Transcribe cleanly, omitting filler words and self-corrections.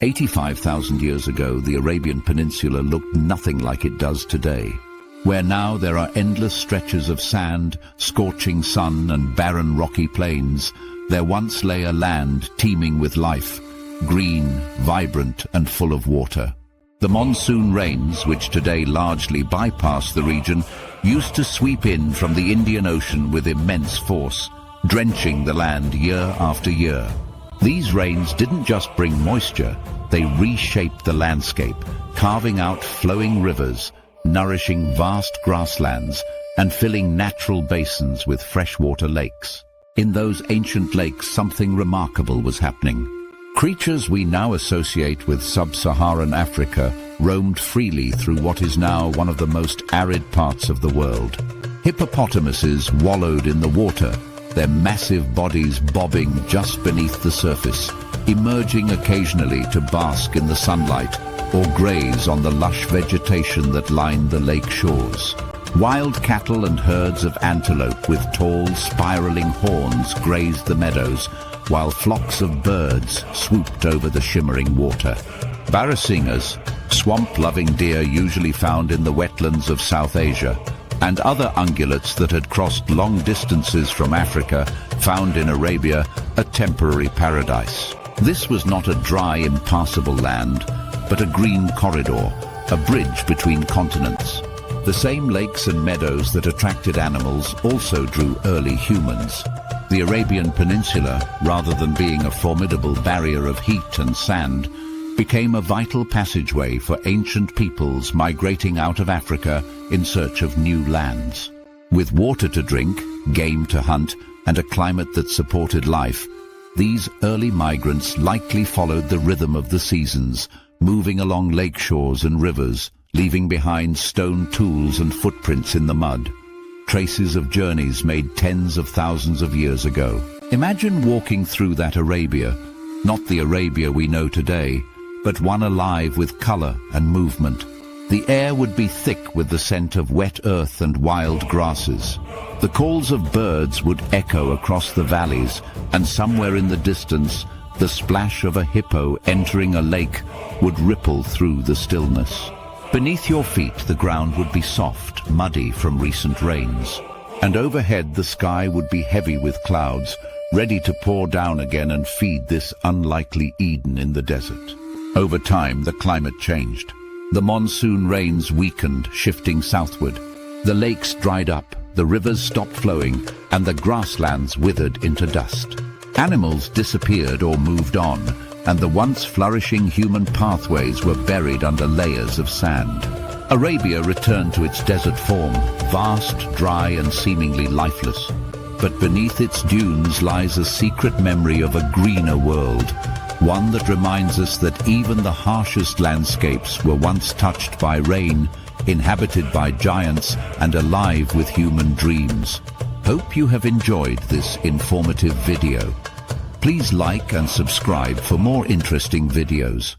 85,000 years ago, the Arabian Peninsula looked nothing like it does today, where now there are endless stretches of sand, scorching sun and barren rocky plains. There once lay a land teeming with life, green, vibrant and full of water. The monsoon rains, which today largely bypass the region, used to sweep in from the Indian Ocean with immense force, drenching the land year after year. These rains didn't just bring moisture, they reshaped the landscape, carving out flowing rivers, nourishing vast grasslands, and filling natural basins with freshwater lakes. In those ancient lakes, something remarkable was happening. Creatures we now associate with sub-Saharan Africa roamed freely through what is now one of the most arid parts of the world. Hippopotamuses wallowed in the water, their massive bodies bobbing just beneath the surface, emerging occasionally to bask in the sunlight or graze on the lush vegetation that lined the lake shores. Wild cattle and herds of antelope with tall, spiraling horns grazed the meadows, while flocks of birds swooped over the shimmering water. Barrasingas, swamp-loving deer usually found in the wetlands of South Asia, and other ungulates that had crossed long distances from Africa found in Arabia a temporary paradise. This was not a dry, impassable land, but a green corridor, a bridge between continents. The same lakes and meadows that attracted animals also drew early humans. The Arabian Peninsula, rather than being a formidable barrier of heat and sand, became a vital passageway for ancient peoples migrating out of Africa in search of new lands. With water to drink, game to hunt, and a climate that supported life, these early migrants likely followed the rhythm of the seasons, moving along lake shores and rivers, leaving behind stone tools and footprints in the mud, traces of journeys made tens of thousands of years ago. Imagine walking through that Arabia, not the Arabia we know today, but one alive with color and movement. The air would be thick with the scent of wet earth and wild grasses. The calls of birds would echo across the valleys, and somewhere in the distance, the splash of a hippo entering a lake would ripple through the stillness. Beneath your feet, the ground would be soft, muddy from recent rains, and overhead the sky would be heavy with clouds, ready to pour down again and feed this unlikely Eden in the desert. Over time, the climate changed. The monsoon rains weakened, shifting southward. The lakes dried up, the rivers stopped flowing, and the grasslands withered into dust. Animals disappeared or moved on, and the once flourishing human pathways were buried under layers of sand. Arabia returned to its desert form, vast, dry, and seemingly lifeless. But beneath its dunes lies a secret memory of a greener world, one that reminds us that even the harshest landscapes were once touched by rain, inhabited by giants, and alive with human dreams. Hope you have enjoyed this informative video. Please like and subscribe for more interesting videos.